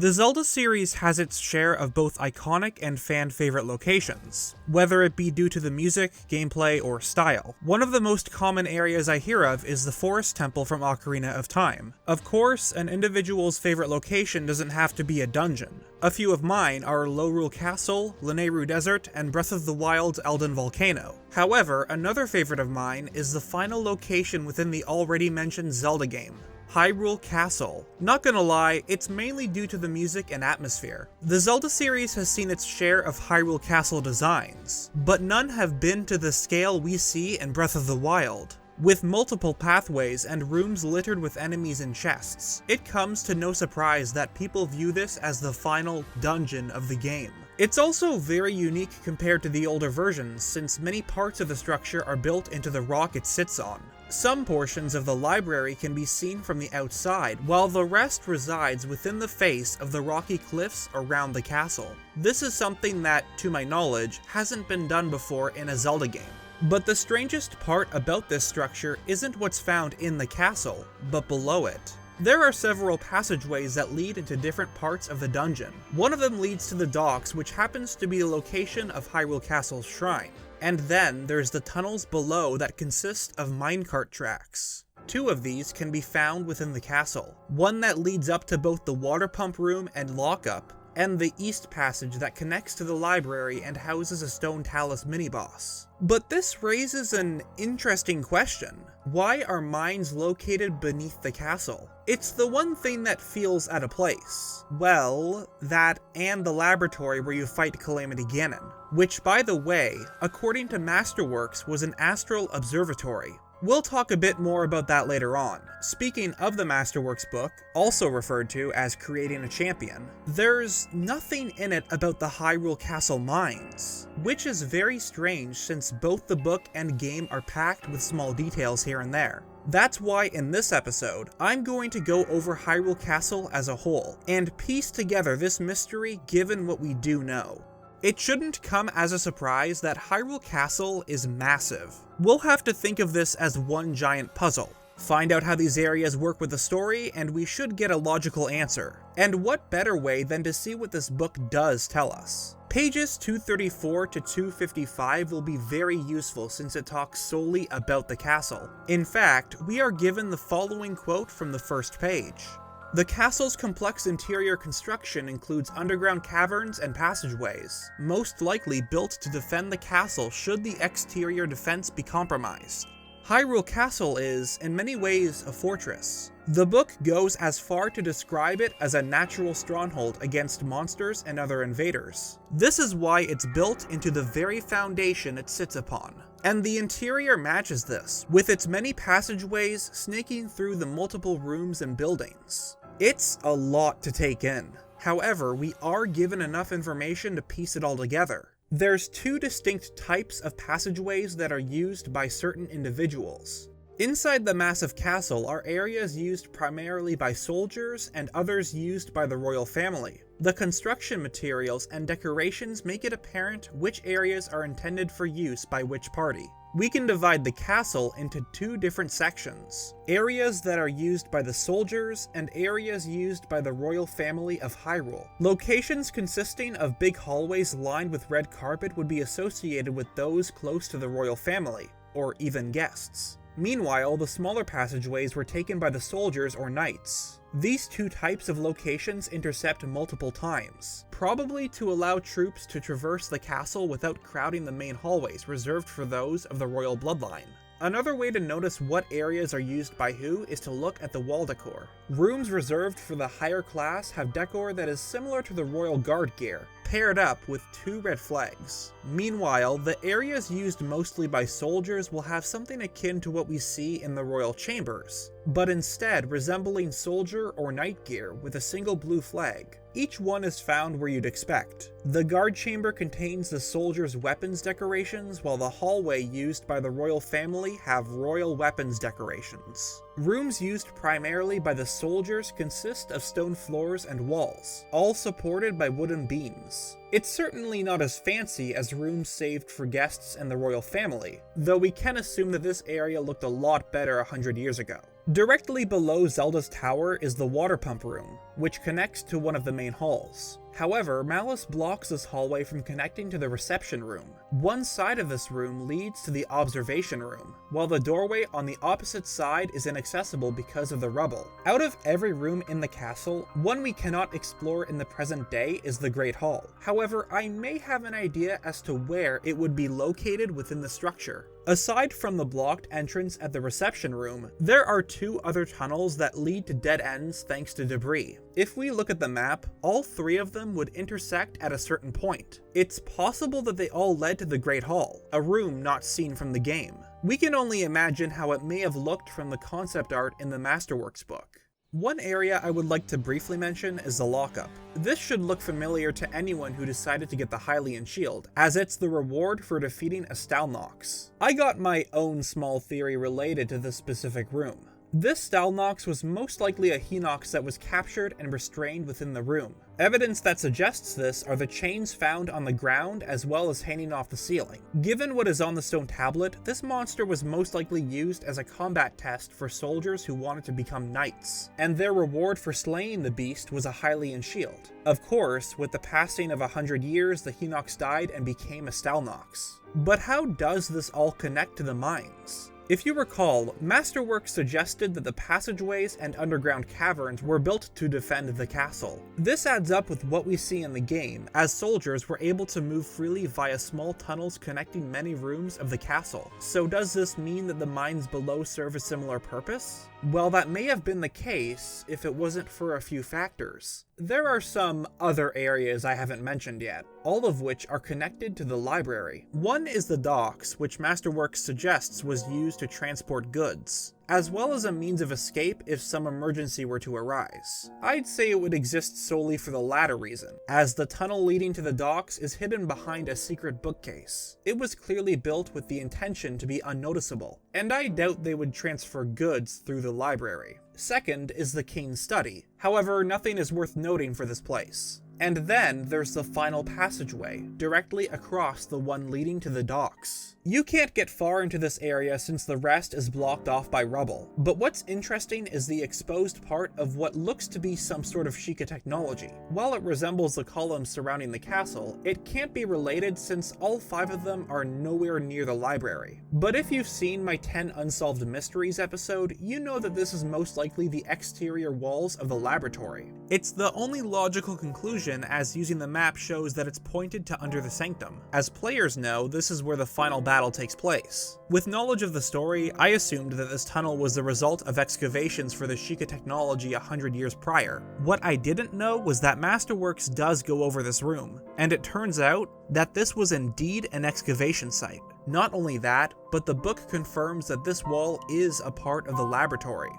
The Zelda series has its share of both iconic and fan-favorite locations, whether it be due to the music, gameplay, or style. One of the most common areas I hear of is the Forest Temple from Ocarina of Time. Of course, an individual's favorite location doesn't have to be a dungeon. A few of mine are Hyrule Castle, Lanayru Desert, and Breath of the Wild's Eldin Volcano. However, another favorite of mine is the final location within the already mentioned Zelda game, Hyrule Castle. Not gonna lie, it's mainly due to the music and atmosphere. The Zelda series has seen its share of Hyrule Castle designs, but none have been to the scale we see in Breath of the Wild. With multiple pathways and rooms littered with enemies and chests, it comes to no surprise that people view this as the final dungeon of the game. It's also very unique compared to the older versions, since many parts of the structure are built into the rock it sits on. Some portions of the library can be seen from the outside, while the rest resides within the face of the rocky cliffs around the castle. This is something that, to my knowledge, hasn't been done before in a Zelda game. But the strangest part about this structure isn't what's found in the castle, but below it. There are several passageways that lead into different parts of the dungeon. One of them leads to the docks, which happens to be the location of Hyrule Castle's shrine. And then there's the tunnels below that consist of minecart tracks. Two of these can be found within the castle. One that leads up to both the water pump room and lockup, and the east passage that connects to the library and houses a Stone Talus mini-boss. But this raises an interesting question. Why are mines located beneath the castle? It's the one thing that feels out of place. Well, that and the laboratory where you fight Calamity Ganon, which, by the way, according to Masterworks, was an astral observatory. We'll talk a bit more about that later on. Speaking of the Masterworks book, also referred to as Creating a Champion, there's nothing in it about the Hyrule Castle mines, which is very strange since both the book and game are packed with small details here and there. That's why in this episode, I'm going to go over Hyrule Castle as a whole, and piece together this mystery given what we do know. It shouldn't come as a surprise that Hyrule Castle is massive. We'll have to think of this as one giant puzzle. Find out how these areas work with the story, and we should get a logical answer. And what better way than to see what this book does tell us? Pages 234 to 255 will be very useful since it talks solely about the castle. In fact, we are given the following quote from the first page. The castle's complex interior construction includes underground caverns and passageways, most likely built to defend the castle should the exterior defense be compromised. Hyrule Castle is, in many ways, a fortress. The book goes as far to describe it as a natural stronghold against monsters and other invaders. This is why it's built into the very foundation it sits upon. And the interior matches this, with its many passageways snaking through the multiple rooms and buildings. It's a lot to take in. However, we are given enough information to piece it all together. There's two distinct types of passageways that are used by certain individuals. Inside the massive castle are areas used primarily by soldiers and others used by the royal family. The construction materials and decorations make it apparent which areas are intended for use by which party. We can divide the castle into two different sections, areas that are used by the soldiers and areas used by the royal family of Hyrule. Locations consisting of big hallways lined with red carpet would be associated with those close to the royal family, or even guests. Meanwhile, the smaller passageways were taken by the soldiers or knights. These two types of locations intercept multiple times, probably to allow troops to traverse the castle without crowding the main hallways reserved for those of the royal bloodline. Another way to notice what areas are used by who is to look at the wall decor. Rooms reserved for the higher class have decor that is similar to the royal guard gear, paired up with two red flags. Meanwhile, the areas used mostly by soldiers will have something akin to what we see in the royal chambers, but instead resembling soldier or knight gear with a single blue flag. Each one is found where you'd expect. The guard chamber contains the soldiers' weapons decorations, while the hallway used by the royal family have royal weapons decorations. Rooms used primarily by the soldiers consist of stone floors and walls, all supported by wooden beams. It's certainly not as fancy as rooms saved for guests and the royal family, though we can assume that this area looked a lot better 100 years ago. Directly below Zelda's tower is the water pump room, which connects to one of the main halls. However, Malice blocks this hallway from connecting to the reception room. One side of this room leads to the observation room, while the doorway on the opposite side is inaccessible because of the rubble. Out of every room in the castle, one we cannot explore in the present day is the Great Hall. However, I may have an idea as to where it would be located within the structure. Aside from the blocked entrance at the reception room, there are 2 other tunnels that lead to dead ends thanks to debris. If we look at the map, all 3 of them would intersect at a certain point. It's possible that they all led to the Great Hall, a room not seen from the game. We can only imagine how it may have looked from the concept art in the Masterworks book. One area I would like to briefly mention is the lockup. This should look familiar to anyone who decided to get the Hylian shield, as it's the reward for defeating a Stalnox. I got my own small theory related to this specific room. This Stalnox was most likely a Hinox that was captured and restrained within the room. Evidence that suggests this are the chains found on the ground as well as hanging off the ceiling. Given what is on the stone tablet, this monster was most likely used as a combat test for soldiers who wanted to become knights, and their reward for slaying the beast was a Hylian shield. Of course, with the passing of 100 years, the Hinox died and became a Stalnox. But how does this all connect to the mines? If you recall, Masterworks suggested that the passageways and underground caverns were built to defend the castle. This adds up with what we see in the game, as soldiers were able to move freely via small tunnels connecting many rooms of the castle. So does this mean that the mines below serve a similar purpose? Well, that may have been the case if it wasn't for a few factors. There are some other areas I haven't mentioned yet, all of which are connected to the library. One is the docks, which Masterworks suggests was used to transport goods, as well as a means of escape if some emergency were to arise. I'd say it would exist solely for the latter reason, as the tunnel leading to the docks is hidden behind a secret bookcase. It was clearly built with the intention to be unnoticeable, and I doubt they would transfer goods through the library. Second is the King's Study. However, nothing is worth noting for this place. And then there's the final passageway, directly across the one leading to the docks. You can't get far into this area since the rest is blocked off by rubble, but what's interesting is the exposed part of what looks to be some sort of Sheikah technology. While it resembles the columns surrounding the castle, it can't be related since all 5 of them are nowhere near the library. But if you've seen my 10 Unsolved Mysteries episode, you know that this is most likely the exterior walls of the laboratory. It's the only logical conclusion, as using the map shows that it's pointed to under the sanctum. As players know, this is where the final battle takes place. With knowledge of the story, I assumed that this tunnel was the result of excavations for the Sheikah technology 100 years prior. What I didn't know was that Masterworks does go over this room, and it turns out that this was indeed an excavation site. Not only that, but the book confirms that this wall is a part of the laboratory.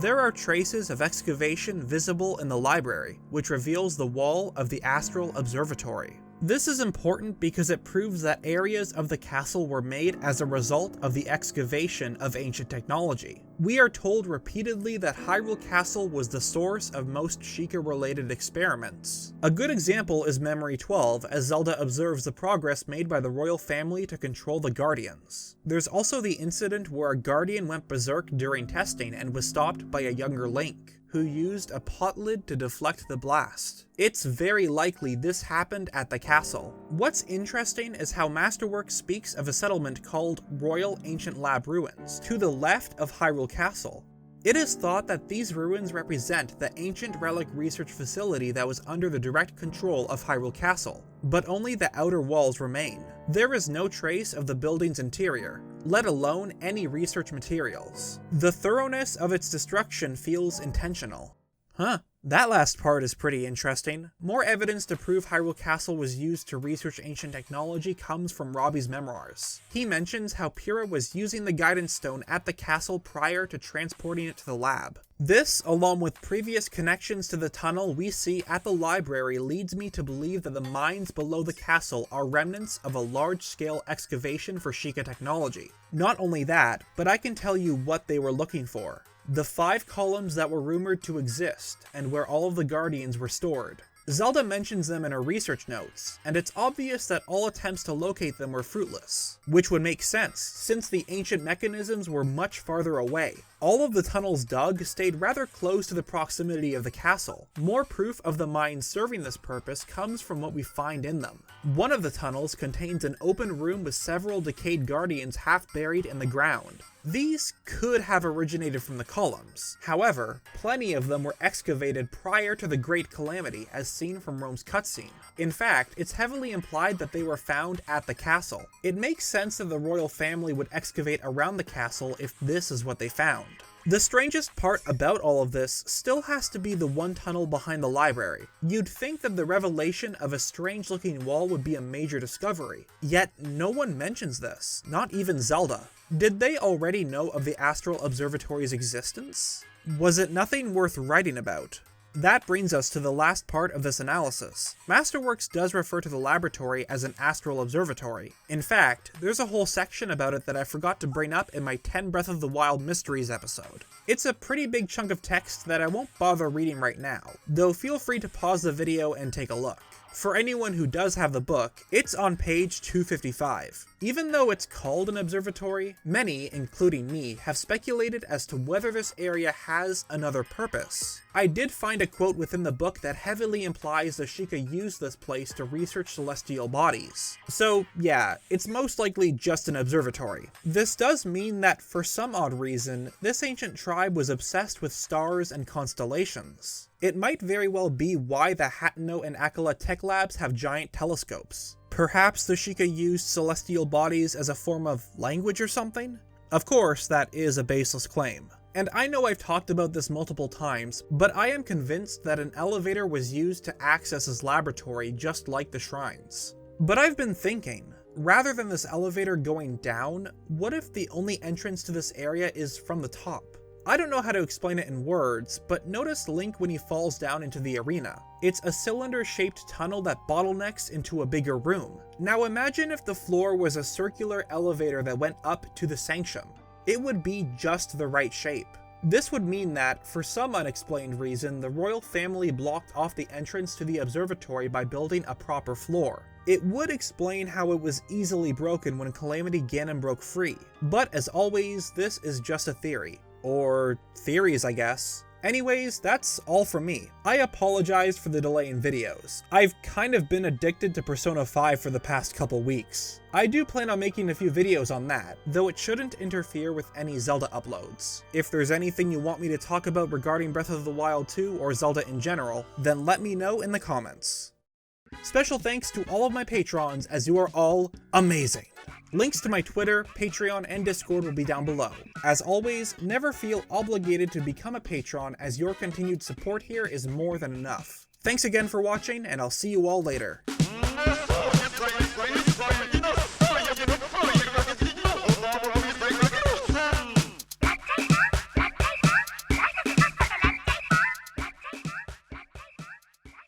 There are traces of excavation visible in the library, which reveals the wall of the Astral Observatory. This is important because it proves that areas of the castle were made as a result of the excavation of ancient technology. We are told repeatedly that Hyrule Castle was the source of most Sheikah-related experiments. A good example is Memory 12, as Zelda observes the progress made by the royal family to control the Guardians. There's also the incident where a Guardian went berserk during testing and was stopped by a younger Link, who used a pot lid to deflect the blast. It's very likely this happened at the castle. What's interesting is how Masterworks speaks of a settlement called Royal Ancient Lab Ruins, to the left of Hyrule Castle. It is thought that these ruins represent the ancient relic research facility that was under the direct control of Hyrule Castle, but only the outer walls remain. There is no trace of the building's interior, let alone any research materials. The thoroughness of its destruction feels intentional. That last part is pretty interesting. More evidence to prove Hyrule Castle was used to research ancient technology comes from Robbie's memoirs. He mentions how Pyrrha was using the Guidance Stone at the castle prior to transporting it to the lab. This, along with previous connections to the tunnel we see at the library, leads me to believe that the mines below the castle are remnants of a large-scale excavation for Sheikah technology. Not only that, but I can tell you what they were looking for. The 5 columns that were rumored to exist, and where all of the Guardians were stored. Zelda mentions them in her research notes, and it's obvious that all attempts to locate them were fruitless, which would make sense, since the ancient mechanisms were much farther away. All of the tunnels dug stayed rather close to the proximity of the castle. More proof of the mines serving this purpose comes from what we find in them. One of the tunnels contains an open room with several decayed guardians half buried in the ground. These could have originated from the columns. However, plenty of them were excavated prior to the Great Calamity, as seen from Rome's cutscene. In fact, it's heavily implied that they were found at the castle. It makes sense that the royal family would excavate around the castle if this is what they found. The strangest part about all of this still has to be the one tunnel behind the library. You'd think that the revelation of a strange-looking wall would be a major discovery, yet no one mentions this, not even Zelda. Did they already know of the Astral Observatory's existence? Was it nothing worth writing about? That brings us to the last part of this analysis. Masterworks does refer to the laboratory as an astral observatory. In fact, there's a whole section about it that I forgot to bring up in my 10 Breath of the Wild Mysteries episode. It's a pretty big chunk of text that I won't bother reading right now, though feel free to pause the video and take a look. For anyone who does have the book, it's on page 255. Even though it's called an observatory, many, including me, have speculated as to whether this area has another purpose. I did find a quote within the book that heavily implies the Sheikah used this place to research celestial bodies. So yeah, it's most likely just an observatory. This does mean that for some odd reason, this ancient tribe was obsessed with stars and constellations. It might very well be why the Hateno and Akala tech labs have giant telescopes. Perhaps the Sheikah used celestial bodies as a form of language or something? Of course, that is a baseless claim. And I know I've talked about this multiple times, but I am convinced that an elevator was used to access his laboratory just like the shrines. But I've been thinking, rather than this elevator going down, what if the only entrance to this area is from the top? I don't know how to explain it in words, but notice Link when he falls down into the arena. It's a cylinder-shaped tunnel that bottlenecks into a bigger room. Now imagine if the floor was a circular elevator that went up to the sanctum. It would be just the right shape. This would mean that, for some unexplained reason, the royal family blocked off the entrance to the observatory by building a proper floor. It would explain how it was easily broken when Calamity Ganon broke free. But as always, this is just a theory. Or theories, I guess. Anyways, that's all from me. I apologize for the delay in videos. I've kind of been addicted to Persona 5 for the past couple weeks. I do plan on making a few videos on that, though it shouldn't interfere with any Zelda uploads. If there's anything you want me to talk about regarding Breath of the Wild 2 or Zelda in general, then let me know in the comments. Special thanks to all of my patrons, as you are all amazing. Links to my Twitter, Patreon, and Discord will be down below. As always, never feel obligated to become a patron, as your continued support here is more than enough. Thanks again for watching, and I'll see you all later.